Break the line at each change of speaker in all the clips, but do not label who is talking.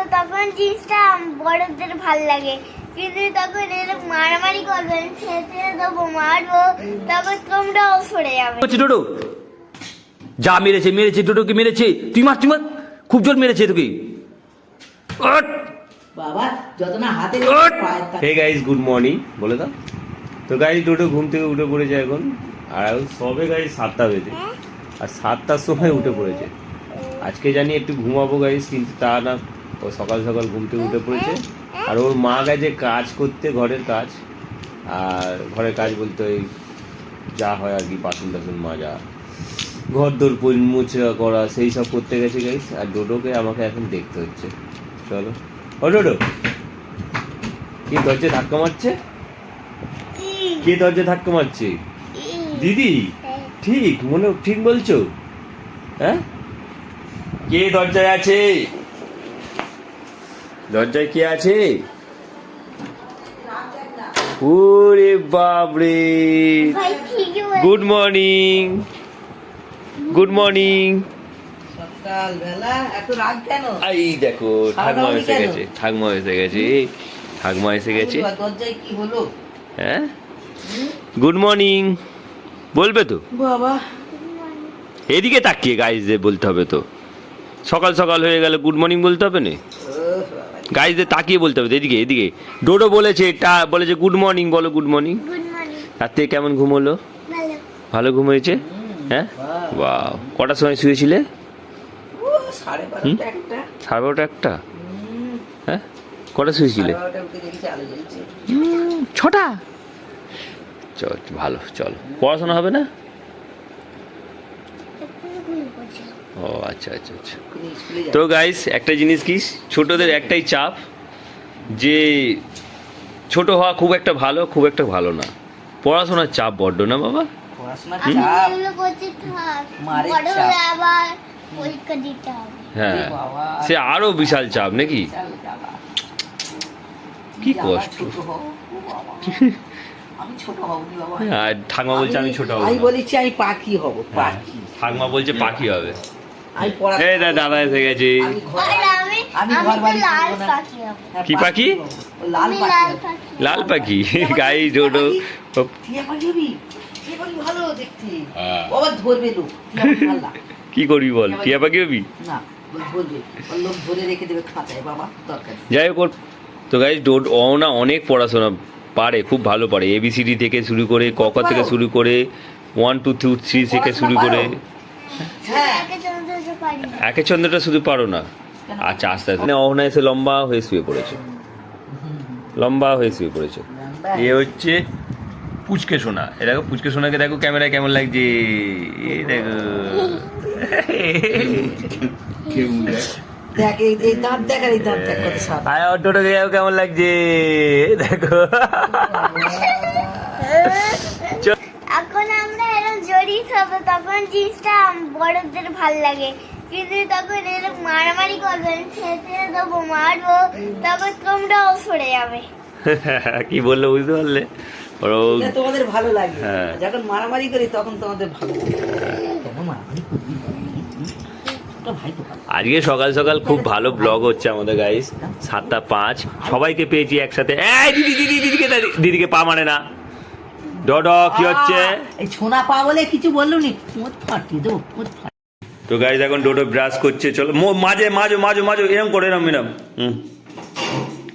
হবে তখন জিনিসটা বড়দের ভাল লাগে, কিন্তু তখন এরা মারামারি করবেন, খেতে দেবো, মারবো, তারপর তোমরাও সরে যাবে।
ডোডো যা মেরেছে মেরেছে, ডোডোকে মেরেছে, তুই মার তুই মার, খুব জোর মেরেছে তোকে।
বাবা যত না হাতে
হে গাইস, গুড মর্নিং বলে দাও। তো গাইস ডোডো ঘুম থেকে উঠে পড়েছে এখন, আর সবে গাইস 7টা বেজে, আর 7টার সময় উঠে পড়েছে। আজকে জানি একটু ঘুমাবো গাইস, কিন্তু তা না, ও সকাল সকাল ঘুম থেকে উঠে পড়েছে। আর ওর মা গেছে কাজ করতে, ঘরের কাজ। আর ঘরের কাজ বলতে ওই যা হয় আর কি, বাসন টাসন মাজা, ঘর দোর মুছা করা, সেই সব করতে গেছে গাইস। আর ডোডোকে আমাকে এখন দেখতে হচ্ছে। চলো ও ডোডো, কি দরজায় ধাক্কা মারছে? কে দরজায় ধাক্কা মারছে? দিদি? ঠিক মনে ঠিক বলছো? হ্যাঁ, কে দরজায় আছে? দরজায় কে আছে? ওরে বাপরে, গুড মর্নিং, গুড মর্নিং।
সকালবেলা এত রাগ কেন?
এই দেখো ঠাকমা এসে গেছে, ঠাকমা এসে গেছে, ঠাকমা এসে গেছে।
দরজায় কি হলো?
হ্যাঁ, গুড মর্নিং বলবে তো
বাবা?
এদিকে তাকিয়ে গাইজদের বলতে হবে তো, সকাল সকাল হয়ে গেল গুড মর্নিং বলতে হবে না, গাইজদের তাকিয়ে বলতে হবে। এদিকে এদিকে ডোডো বলেছে, এটা বলেছে গুড মর্নিং, বলো গুড মর্নিং। রাত থেকে কেমন ঘুম হলো? ভালো ঘুম হয়েছে? হ্যাঁ, বাহ। কটার সময় শুয়েছিলে?
12:30 একটা।
12:30 একটা? হ্যাঁ, কটা শুয়েছিলে? 6টা। চল ভালো, চল। পড়াশোনা হবে না? ও আচ্ছা আচ্ছা আচ্ছা। তো গাইস একটা জিনিস কি, ছোটদের একটাই চাপ যে ছোট হওয়া খুব একটা ভালো, খুব একটা ভালো না। পড়াশোনার চাপ বড্ড না বাবা? হ্যাঁ, সে আরো বিশাল চাপ নাকি? কি কষ্ট।
আমি ছোট হবনি বাবা।
আর ঠাকমা বলছে আমি ছোট হব।
আমি বলেছি আমি পাখি হব, পাখি।
ঠাকমা বলছে পাখি হবে।
আমি পড়া,
এই দাদা এসে গেছে।
আমি ঘর বাড়ি
কি পাখি?
লাল পাখি।
লাল পাখি। গাই ডোডো
টিয়া পাখি হবি? টিয়া পাখি ভালো দেখতে। বাবা ধরবে লোক, টিয়া পাখি ভালো না।
কি করবি বল, টিয়া পাখি হবি?
না, ধরবে, লোক ধরে রেখে দেবে খাঁচায় বাবা, দরকার।
যাই হোক, তো গাইস ডোড ও না অনেক পড়াশোনা পারে, খুব ভালো পারে। এবিসিডি থেকে শুরু করে, ক খ থেকে শুরু করে, 1 2 3 থেকে শুরু করে। একে চন্দ্রটা শুধু পারো না। আচ্ছা আস্তে আস্তে অহনা এসে লম্বা হয়ে শুয়ে পড়েছে, লম্বা হয়ে শুয়ে পড়েছে। এ হচ্ছে পুচকে সোনা। এ দেখো পুচকে সোনাকে দেখো ক্যামেরায় কেমন লাগছে, এ দেখো।
দেখ এই দাঁত দেখ, আর এই দাঁত দেখ কত সাদা।
আয় অটোটাকে কেমন লাগছে দেখো।
এখন আমরা এরকম জড়িত হবো তখন জিনিসটা বড়দের ভাল লাগে, কিন্তু তখন এরা মারামারি করবেন, খেতে দেবো, মারবো, তারপর তোমরাও সরে যাবে।
কি বললো বুঝতে পারলে?
তোমাদের ভালো লাগে,
হ্যাঁ।
যখন মারামারি করি তখন তোমাদের ভালো লাগে। কেন মারামারি করবি?
আজকে সকাল সকাল খুব ভালো ব্লগ হচ্ছে আমাদের গাইস। 7টা 5 সবাইকে পেয়েছি একসাথে। এই দিদি দিদি দিদিকে পা মানে না। ডডো কি হচ্ছে?
এই ছোনা পা বলে কিছু বললো নি, মোট ফাটিয়ে দেবো।
তো গাইস এখন ডোডো ব্রাশ করছে। চলো মাঝে মাঝো মাঝো মাঝো, এরম করো, এরম এরম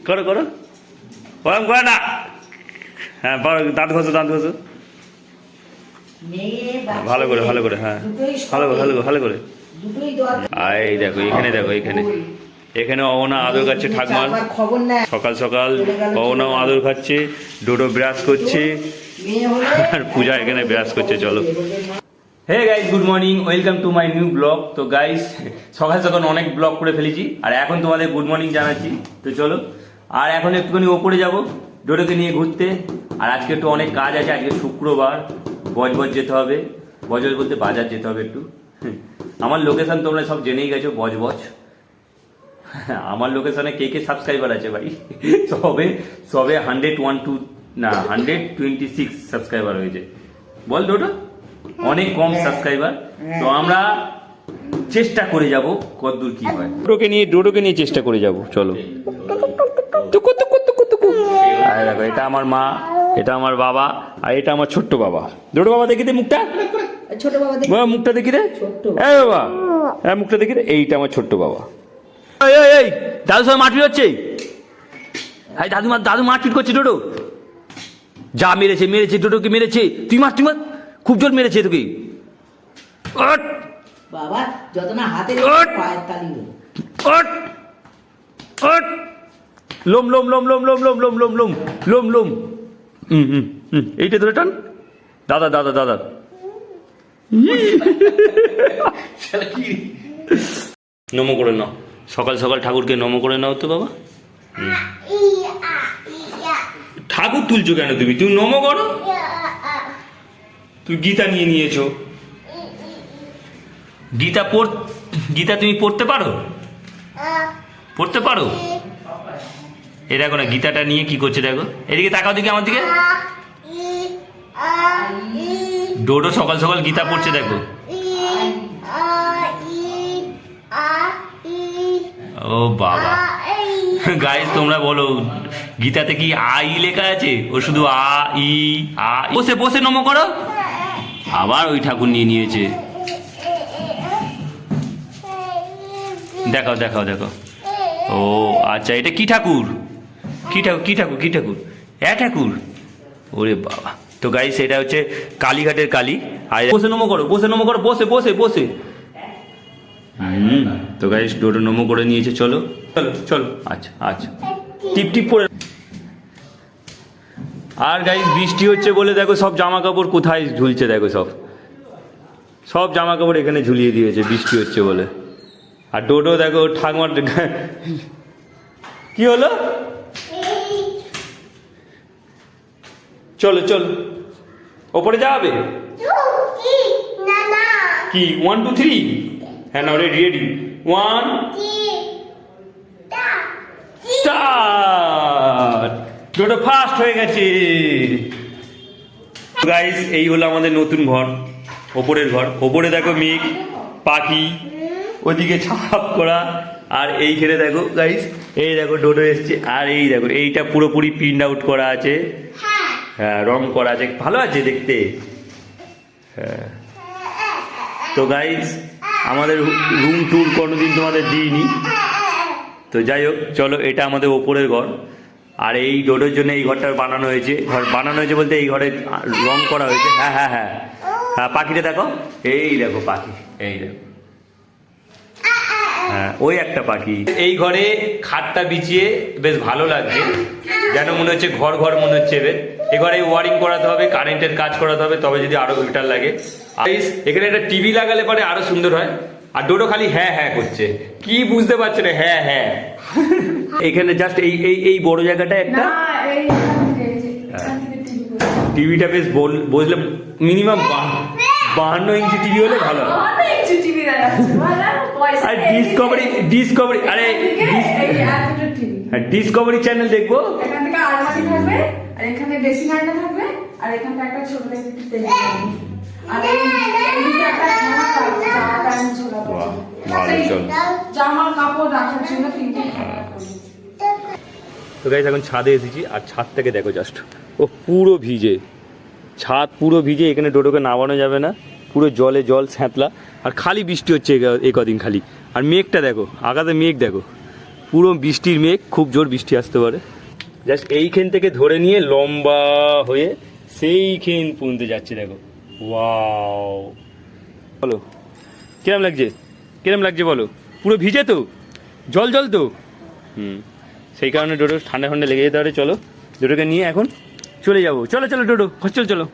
করো করো, ওরম করে না। হ্যাঁ দাঁত ঘষো, দাঁত ঘষো ভালো করে, ভালো করে। হ্যাঁ ভালো করে, ভালো করে, ভালো করে। এই দেখো এখানে, দেখো এখানে, এখানে অহনা আদর খাচ্ছে ঠাকমার। সকাল সকাল অহনাও আদর খাচ্ছে, ডোডো ব্রাশ করছে, আর পূজা এখানে ব্রাশ করছে। চলো। Hey guys, good morning, welcome to my new blog. তো গাইস সকাল সকাল অনেক ব্লগ করে ফেলেছি, আর এখন তোমাদের গুড মর্নিং জানাচ্ছি। তো চলো, আর এখন একটুখানি ওপরে যাব ডোডোকে নিয়ে ঘুরতে। আর আজকে একটু অনেক কাজ আছে, আজকে শুক্রবার, বজবজ যেতে হবে। বজবজ বলতে বাজার যেতে হবে একটু। আমার লোকেশন তোমরা সব জেনেই গেছো, বজবজ। আমার লোকেশনে কে কে সাবস্ক্রাইবার আছে ভাই? সবে 126 সাবস্ক্রাইবার হয়েছে। বল ডোডো, অনেক কম সাবস্ক্রাইবার। তো আমরা চেষ্টা করে যাব কতদূর কি হয়। ডোডোকে নিয়ে চেষ্টা করে যাব, চলো। টুকু টুকু টুকু টুকু। আর দেখো এটা আমার মা, এটা আমার বাবা, আর এটা আমার ছোট্ট বাবা। ডোডো বাবা দেখি দে মুখটা,
ছোট বাবা দেখি
বাবা মুখটা দেখি রে, এই বাবা হ্যাঁ মুখটা দেখি রে। এইটা আমার ছোট্ট বাবা। এই এই এই দাদু সবাই মারপিট হচ্ছে, এই দাদু মারপিট করছে। ডোডো যা মেরেছে মেরেছে, ডোডোকে মেরেছে। তুই মার খুব জোর মেরেছে তোকে। ওঠ
বাবা যত না হাতে
ওঠ।
পায়ের তালি হলো।
ওঠ ওঠ। লোম লোম লোম লোম লোম লোম লোম লোম লোম লোম লোম। এইটা ধরে টান। দাদা দাদা দাদা নমো করে নাও, সকাল সকাল ঠাকুরকে নমো করে নাও তো বাবা। ঠাকুর তুলছো কেন তুমি? তুমি নমো করো। তুমি গীতা নিয়ে নিয়েছো, গীতা তুমি পড়তে পারো? পড়তে পারো? এ দেখো না গীতাটা নিয়ে কি করছে, দেখো এদিকে তাকাও দিকে আমার দিকে। ডোডো সকাল সকাল গীতা পড়ছে দেখো। ও বাবা গাইস তোমরা বলো গীতাতে কি আই লেখা আছে? ও শুধু আ ই আ। বসে বসে নমো করো। আবার ওই ঠাকুর নিয়ে নিয়েছে। দেখাও দেখাও দেখো। ও আচ্ছা এটা কি ঠাকুর? কি ঠাকুর কি ঠাকুর কি ঠাকুর? ঠাকুর। ওরে বাবা। তো গাইস এটা হচ্ছে কালীঘাটের কালী। আর বসে নমো করো, বসে নমো করো, বসে বসে বসে। তো গাইস ডোডো নমো করে নিয়েছে। চলো চলো চলো। আচ্ছা আচ্ছা টিপ টিপ করে। আর গাইস বৃষ্টি হচ্ছে বলে দেখো সব জামা কাপড় কোথায় ঝুলছে, দেখো সব জামা কাপড় এখানে ঝুলিয়ে দিয়েছে বৃষ্টি হচ্ছে বলে। আর ডোডো দেখো ঠাকুমার কি হলো? চলো চলো ওপরে যাবে কি? 1 2 3 হ্যাঁ না ready ready 1 start. Dodo fast হয়ে গেছে। গাইস এই হলো আমাদের নতুন ঘর, ওপরের ঘর। ওপরে দেখো মেঘ পাখি, ওদিকে ছাপ করা। আর এইখানে দেখো গাইস এই দেখো ডোডো এসছে। আর এই দেখো এইটা পুরোপুরি প্রিন্ট আউট করা আছে, হ্যাঁ রং করা আছে, ভালো আছে দেখতে। হ্যাঁ তো গাইস আমাদের রুম ট্যুর কোনোদিন তোমাদের দিইনি। তো যাই হোক চলো এটা আমাদের ওপরের ঘর। আর এই ডোডোর জন্য এই ঘরটা বানানো হয়েছে। ঘর বানানো হয়েছে বলতে এই ঘরে রং করা হয়েছে। হ্যাঁ হ্যাঁ হ্যাঁ হ্যাঁ পাখিটা দেখো, এই দেখো পাখি, এই দেখো হ্যাঁ ওই একটা পাখি। এই ঘরে খাটটা বিছিয়ে বেশ ভালো লাগছে, যেন মনে হচ্ছে ঘর ঘর মনে হচ্ছে। এ ঘরে ওয়ারিং করাতে হবে, কারেন্টের কাজ করাতে হবে, তবে যদি আরো বেটার লাগে। আর এখানে একটা টিভি লাগালে পরে আরো সুন্দর হয়। আর ডোডো খালি হ্যাঁ হ্যাঁ করছে, কি বুঝতে পারছে না। হ্যাঁ হ্যাঁ এখানে জাস্ট এই এই এই বড় জায়গাটা একটা টিভিটা বেশ বসলে মিনিমাম 52 ইঞ্চি টিভি হলে ভালো হয়। আর ডিসকভারি আরে ডিসকভারি চ্যানেল দেখবো।
এখান থেকে আলমারি থাকবে, আর এখানে ড্রেসিং আয়না থাকবে, আর এখানটা একটা ছোট টেবিল থাকবে। আর এইদিকে একটা খানা থাকবে, জামা প্যান্ট ঝোলা জামা কাপড় রাখার জন্য 3টে খানা থাকবে।
তো গাইস এখন ছাদে এসেছি, আর ছাদ থেকে দেখো জাস্ট ও পুরো ভিজে, ছাদ পুরো ভিজে। এখানে ডোডোকে নামানো যাবে না, পুরো জলে জল স্যাঁতলা। আর খালি বৃষ্টি হচ্ছে এ কদিন খালি। আর মেঘটা দেখো, আকাশে মেঘ দেখো, পুরো বৃষ্টির মেঘ, খুব জোর বৃষ্টি আসতে পারে। জাস্ট এইখান থেকে ধরে নিয়ে লম্বা হয়ে সেইখান পর্যন্ত যাচ্ছে দেখো। ওয়াও বলো কিরম লাগছে, কিরম লাগছে বলো? পুরো ভিজে তো, জল জল তো। সেই কারণে ডোডো ঠান্ডা ঠান্ডা লেগে যেতে পারে। চলো ডোডোকে নিয়ে এখন চলে যাবো। চলো চলো ডোডো হস্টেল চলো।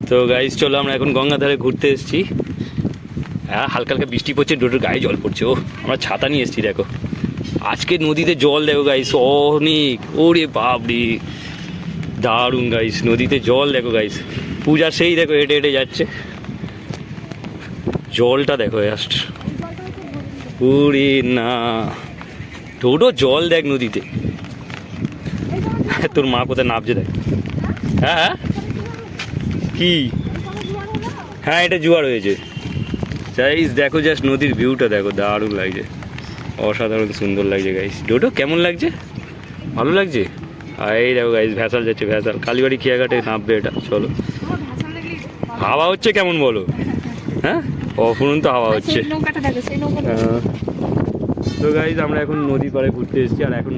তো গাইস চলো আমরা এখন গঙ্গাধারে ঘুরতে এসেছি। হ্যাঁ হালকা হালকা বৃষ্টি পড়ছে, ডোডোর গায়ে জল পড়ছে। ও আমরা ছাতা নিয়ে এসেছি দেখো। আজকে নদীতে জল দেখো গাইস অনেক, ওরে বাপরে দারুণ গাইস। নদীতে জল দেখো গাইস, পূজা সেই দেখো হেঁটে হেঁটে যাচ্ছে, জলটা দেখো জাস্ট। ওরে না ডোডো জল দেখ নদীতে। তোর মা কোথায় নামছে দেখ। হ্যাঁ কি? হ্যাঁ এটা জোয়ার হয়েছে। গাইস দেখো জাস্ট নদীর ভিউটা দেখো, দারুণ লাগছে, অসাধারণ সুন্দর লাগছে গাইস। ডোডো কেমন লাগছে? ভালো লাগছে? আর এই দেখো গাইস ভ্যাসাল যাচ্ছে, ভ্যাসাল কালীবাড়ি খেয়াঘাটে নামবে এটা। চলো, হাওয়া হচ্ছে কেমন বলো? হ্যাঁ অফুরন্ত হাওয়া হচ্ছে। তো গাইস আমরা এখন নদী পাড়ে ঘুরতে এসেছি, আর এখন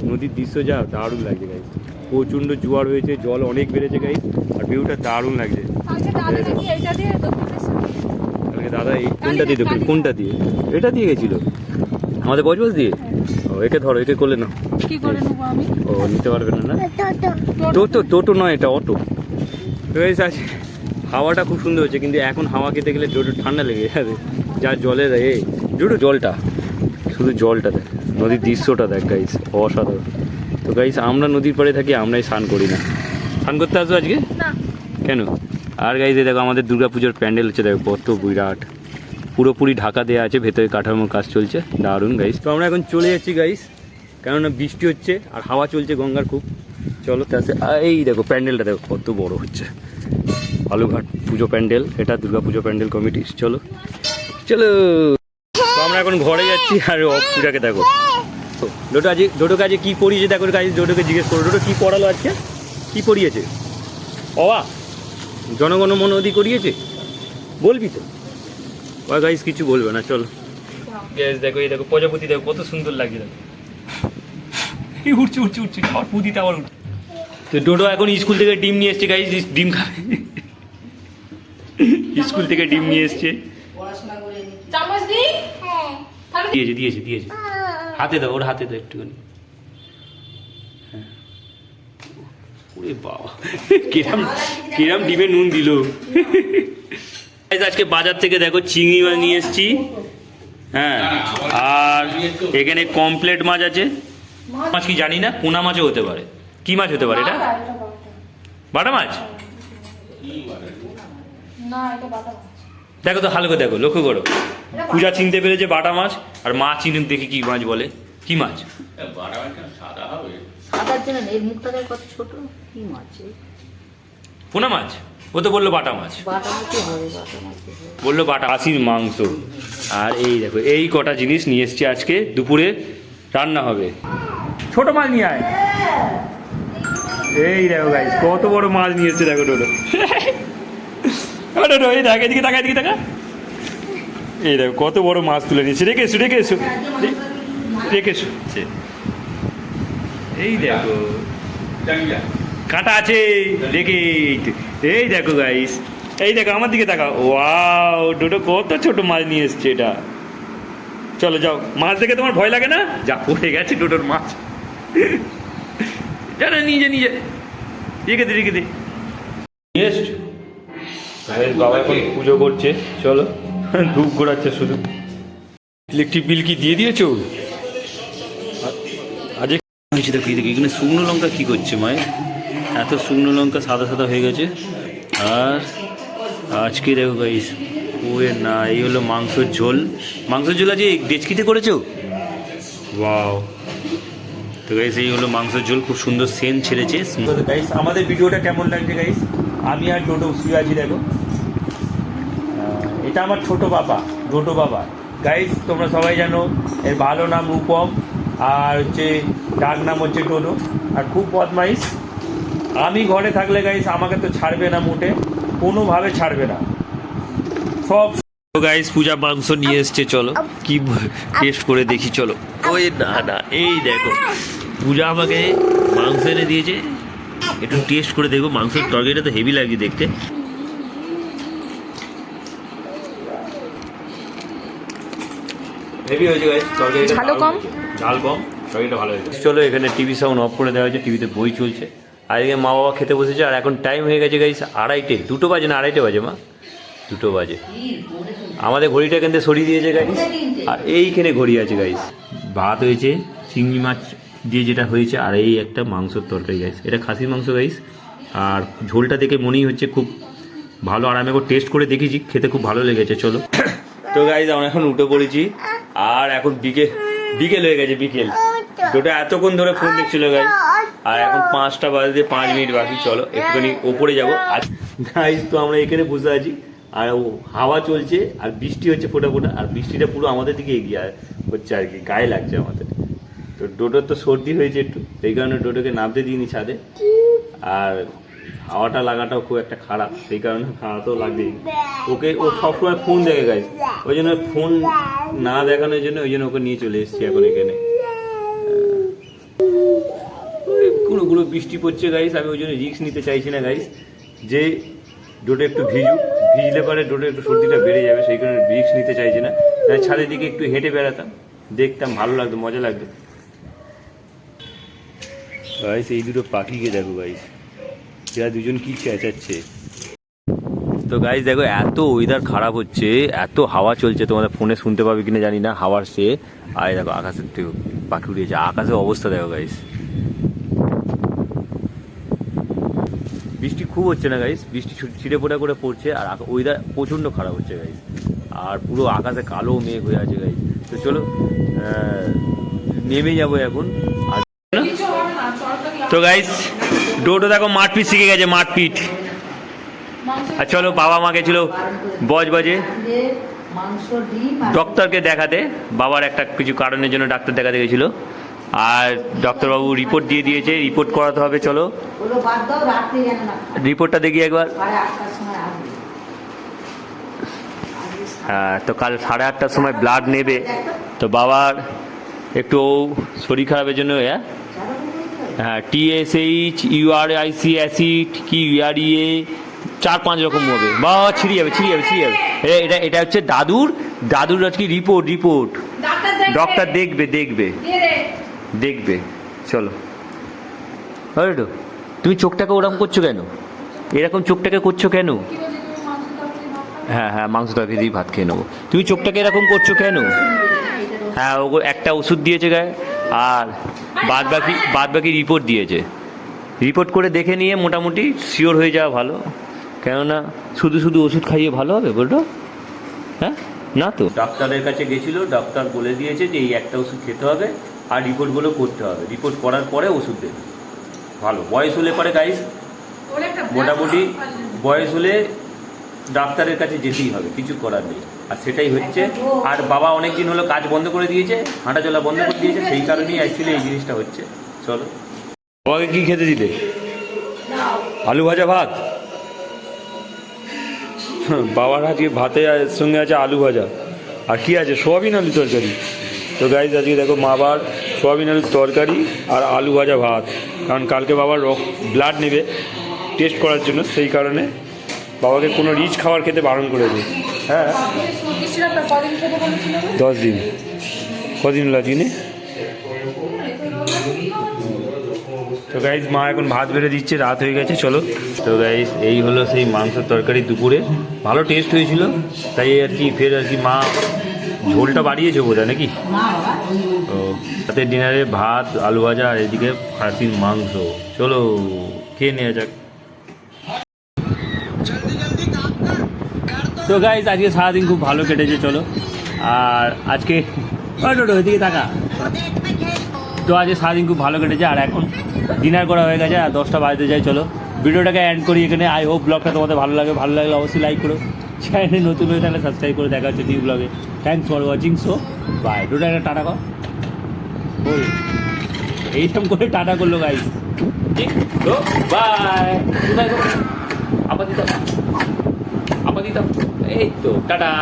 নদীর দৃশ্য যা দারুণ লাগছে গাইস। প্রচণ্ড জোয়ার হয়েছে, জল অনেক বেড়েছে গাইস, আর ভিউটা দারুণ লাগছে। কালকে দাদা এই কোনটা দিয়ে দেবো? কোনটা দিয়ে? এটা দিয়ে গেছিল আমাদের বজবজ দিয়ে। ও একে ধরো, একে করলে না
কি করে নেবো আমি?
ও নিতে পারবে না। না টোটো নয়, এটা অটো। তো গাইস আছে হাওয়াটা খুব সুন্দর হচ্ছে, কিন্তু এখন হাওয়া খেতে গেলে জোর ঠান্ডা লেগে যাবে। যা জলের জোর জলটা, শুধু জলটা দেখ, নদীর দৃশ্যটা দেখ গাইস, অসাধারণ। তো গাইস আমরা নদীর পাড়ে থাকি, আমরাই স্নান করি না। স্নান করতে আসবো আজকে
না।
কেন? আর গাইস দেখো আমাদের দুর্গাপুজোর প্যান্ডেল হচ্ছে, দেখো কত বিরাট, পুরোপুরি ঢাকা দেওয়া আছে, ভেতরে কাঠামোর কাজ চলছে, দারুণ গাইস। তো আমরা এখন চলে যাচ্ছি গাইস, কেননা বৃষ্টি হচ্ছে আর হাওয়া চলছে গঙ্গার খুব। চলো তাতে এই দেখো প্যান্ডেলটা দেখো কত বড় হচ্ছে, বালুঘাট পুজো প্যান্ডেল, এটা দুর্গাপুজো প্যান্ডেল কমিটি। চলো চলো, তো আমরা এখন ঘরে যাচ্ছি। আর পূজাকে দেখো, ডোডোকে আজকে কী পড়িয়েছে দেখো গাইস, ডোডোকে জিজ্ঞেস করো ডোডো কী পড়ালো আজকে, কী পড়িয়েছে? বাবা জনগণমন অধি করিয়েছে, বলবি তো? গাইস কিছু বলবে না। চলো গ্যাস দেখো, এই দেখো প্রজাপতি দেখো কত সুন্দর লাগছে, দেখো উঠছে পুঁতিতে আবার উঠছে। তো ডোডো এখন স্কুল থেকে ডিম নিয়ে এসছে গাইস, ডিম খাবে, স্কুল থেকে ডিম নিয়ে এসছে।
পড়াশোনা করে
চামচ দি?
দিয়েছে হাতে দাও, ওর হাতে দাও একটুখানি। হ্যাঁ ওরে বাবা কিরাম ডিমে নুন দিল। আজকে বাজার থেকে দেখো চিংড়ি মাছ নিয়ে এসছি, হ্যাঁ, আর এখানে কমপ্লেট মাছ আছে। মাছ কি জানি না, পোনা মাছও হতে পারে। কি মাছ হতে পারে এটা? বাটা মাছ?
না, এটা বাটা মাছ।
দেখো তো হালকা দেখো, লক্ষ্য করো, পূজা চিনতে পেরেছে বাটা মাছ, আর মা চিনুক দেখি কি মাছ বলে। কি মাছ?
সাদার জন্য এর মুখটা দেখ কত ছোট, কি মাছ?
পোনা মাছ? ও তো বললো বাটা মাছ,
বাটা মাছ হবে, বাটা মাছ হবে।
বললো বাটা খাসির মাংস। আর এই দেখো এই কটা জিনিস নিয়ে এসছি, আজকে দুপুরে রান্না হবে। ছোট মাছ নিয়ে আয়। এই দেখো গাইস কত বড় মাছ নিয়ে এসছে, দেখো ডোডো। ডোডো এই দেখ, এদিকে তাকা, এদিকে তাকা। এই দেখো কত বড় মাছ তুলে নিয়েছে, রেখে এসো। এই দেখো কাঁটা আছে, দেখে এই দেখো গাইস, এই দেখো আমার দিকে তাকাও। ওয়াও ডোডো কত ছোট মাছ নিয়ে এসছে এটা। চলো যাও, মাছ দেখে তোমার ভয় লাগে না? যা পড়ে গেছে ডোডোর মাছ, জানা নিজে রেখে দে। বাবা এখন পুজো করছে, চলো ধূপ ঘোরাচ্ছে শুধু। ইলেকট্রিক বিল কি দিয়ে দিয়েছো? আজ দেখো এখানে শুকনো লঙ্কা কি করছে মায়ের, এত শুকনো লঙ্কা সাদা হয়ে গেছে। আর আজকে দেখো গাইস না, এই হলো মাংসের ঝোল আজকে ডেচকিতে করেছো? ওয়াও। তো গাইস এই হলো মাংসের ঝোল, খুব সুন্দর সেন্ট ছেড়েছে। গাইস আমাদের ভিডিওটা কেমন লাগছে গাইস? আমি আর ডোডো শুয়ে আছি, দেখো এটা আমার ছোট বাবা, ডোডো বাবা। গাইস তোমরা সবাই জানো এর ভালো নাম রূপম, আর হচ্ছে ডাক নাম হচ্ছে ডোডো, আর খুব বদমাইশ। আমি ঘরে থাকলে গাইস আমাকে তো ছাড়বে না, মোটে কোনোভাবে ছাড়বে না সব। গাইস পূজা মাংস নিয়ে এসছে, চলো কি টেস্ট করে দেখি। চলো ওই না এই দেখো পূজা আমাকে মাংস এনে দিয়েছে, একটু টেস্ট করে দেখবো। মাংসের তরকারিটা তো হেভি লাগছে দেখতে। হেভি হয়েছে গাইস তরকারিটা,
ঝাল কম,
তরকারিটা ভালো হয়েছে। চলো এখানে টিভি সাউন্ড অফ করে দেওয়া হয়েছে, টিভিতে বই চলছে। আর এদিকে মা বাবা খেতে বসেছে, আর এখন টাইম হয়ে গেছে গাইস 2:30, 2টো বাজে না 2:30 বাজে মা, 2টো বাজে। আমাদের ঘড়িটা এখান থেকে সরিয়ে দিয়েছে গাইস, আর এইখানে ঘড়ি আছে গাইস। ভাত হয়েছে চিংড়ি মাছ দিয়ে যেটা হয়েছে, আর এই একটা মাংসের তরকারি গাইস, এটা খাসির মাংস গাইস। আর ঝোলটা দেখে মনেই হচ্ছে খুব ভালো, আর আমি একবার টেস্ট করে দেখেছি, খেতে খুব ভালো লেগেছে। চলো তো গাইস আমরা এখন উঠে পড়েছি, আর এখন বিকেল হয়ে গেছে, বিকেল। ওটা এতক্ষণ ধরে ফোন দেখছিল গাইস, আর এখন 5টা বাজতে 5 মিনিট বাকি। চলো একটুখানি ওপরে যাবো গাইস। তো আমরা এখানে বসে আছি, আর হাওয়া চলছে আর বৃষ্টি হচ্ছে ফোটা ফোটা, আর বৃষ্টিটা পুরো আমাদের দিকে এগিয়ে হচ্ছে আর কি, গায়ে লাগছে আমাদের। তো ডোডোর তো সর্দি হয়েছে একটু, সেই কারণে ডোডোকে নামতে দিইনি ছাদে। আর হাওয়াটা লাগাটাও খুব একটা খারাপ, সেই কারণে খাওয়াতেও লাগবেই ওকে। ও সবসময় ফোন দেখে গাইস, ওই জন্য ফোন না দেখানোর জন্য ওই জন্য ওকে নিয়ে চলে এসেছি এখন এখানে। পুরো পুরো বৃষ্টি পড়ছে গাইস, আমি ওই জন্য রিস্ক নিতে চাইছি না গাইস, যে ডোডো একটু ভিজলে পরে ডোডো একটু সর্দিটা বেড়ে যাবে, সেই কারণে রিস্ক নিতে চাইছি না। তাই ছাদের দিকে একটু হেঁটে বেড়াতাম, দেখতাম, ভালো লাগতো, মজা লাগতো। গাইস এই দুটো পাখিকে দেখো গাইস, এরা দুজন কি চেঁচাচ্ছে। তো গাইস দেখো, এত ওয়েদার খারাপ হচ্ছে, এত হাওয়া চলছে, তোমাদের ফোনে শুনতে পাবে কিনা জানি না হাওয়ার সে। আর দেখো আকাশের থেকে পাখি উড়িয়েছে, আকাশের অবস্থা দেখো গাইস। বৃষ্টি খুব হচ্ছে না গাইস, বৃষ্টি ছিটে ফোটা করে পড়ছে, আর ওয়েদার প্রচণ্ড খারাপ হচ্ছে গাইস, আর পুরো আকাশে কালো মেঘ হয়ে আছে গাইস। তো চলো নেমে যাবো এখন। আর তো গাইস ডোডো দেখো মারপিট শিখে গেছে, মারপিট। আর চলো বাবা মা গেছিল বজবজে ডক্টরকে দেখাতে, বাবার একটা কিছু কারণের জন্য ডাক্তার দেখাতে গেছিল, আর ডক্টরবাবু রিপোর্ট দিয়ে দিয়েছে, রিপোর্ট করাতে হবে। চলো রিপোর্টটা দেখি একবার। হ্যাঁ, তো কাল 8:30টার সময় ব্লাড নেবে। তো বাবার একটু শরীর খারাপের জন্য হ্যাঁ TSH URIC অ্যাসিড কি UREA 4-5 রকম হবে, বা ছিঁড়ে যাবে। এটা হচ্ছে দাদুর আজকে রিপোর্ট ডক্টর দেখবে। চলো তো তুমি চোখটাকে ওরকম করছো কেন, এরকম চোখটাকে করছো কেন? হ্যাঁ মাংস তরকারি দিয়ে ভাত খেয়ে নেবো। তুমি চোখটাকে এরকম করছো কেন? হ্যাঁ ও একটা ওষুধ দিয়েছে গায়ে, আর বাদ বাকি রিপোর্ট দিয়েছে। রিপোর্ট করে দেখে নিয়ে মোটামুটি শিওর হয়ে যাওয়া ভালো, কেননা শুধু ওষুধ খাইয়ে ভালো হবে বলতো? হ্যাঁ না, তো ডাক্তারের কাছে গেছিল, ডাক্তার বলে দিয়েছে যে এই একটা ওষুধ খেতে হবে আর রিপোর্টগুলো করতে হবে, রিপোর্ট করার পরে ওষুধ দেবে। ভালো বয়স হলে পরে গাইস, মোটামুটি বয়স হলে ডাক্তারের কাছে যেতেই হবে, কিছু করার নেই। আর সেটাই হচ্ছে। আর বাবা অনেক দিন হলো কাজ বন্ধ করে দিয়েছে, হাঁটা চলা বন্ধ করে দিয়েছে, সেই কারণেই অ্যাকচুয়ালি এই জিনিসটা হচ্ছে। চলো বাবাকে কি খেতে দিলে? আলু ভাজা ভাত। বাবার আজকে ভাতের সঙ্গে আছে আলু ভাজা, আর কি আছে সোয়াবিন আলু তরকারি। তো গাইজ আজকে দেখো বাবার সোয়াবিন আলুর তরকারি আর আলু ভাজা ভাত, কারণ কালকে বাবার ব্লাড নেবে টেস্ট করার জন্য, সেই কারণে বাবাকে কোনো রিচ খাবার খেতে বারণ করেছে। হ্যাঁ 10 দিন। কদিন হলো আজকে? তো গাইজ মা এখন ভাত বেড়ে দিচ্ছে, রাত হয়ে গেছে। চলো তো গাইজ এই হলো সেই মাংসের তরকারি দুপুরে, ভালো টেস্ট হয়েছিল, তাই আর কি ফের আর কি মা ঝোলটা বাড়িয়েছে বোধ হয় নাকি। তো তাতে ডিনারে ভাত আলু ভাজা আর এদিকে খাসির মাংস। চলো খেয়ে নেওয়া যাক। তো গাইজ আজকে সারাদিন খুব ভালো কেটেছে। চলো আর আজকে ওইদিকে টাকা, তো আজকে সারাদিন খুব ভালো কেটেছে, আর এখন ডিনার করা হয়ে গেছে আর 10টা বাজতে যায়। চলো ভিডিওটাকে এন্ড করি এখানে। আই হোপ ব্লগটা তোমাদের ভালো লাগলে অবশ্যই লাইক করো, চ্যানেলে নতুন হয়ে থাকলে সাবস্ক্রাইব করে। দেখা হচ্ছে নিউ ব্লগে। Thanks for watching. So bye. দুটো একটা টাটা কর, এইরকম করে টাটা করলো গাইজ। তো বাই, আপাতত এই তো টাটা।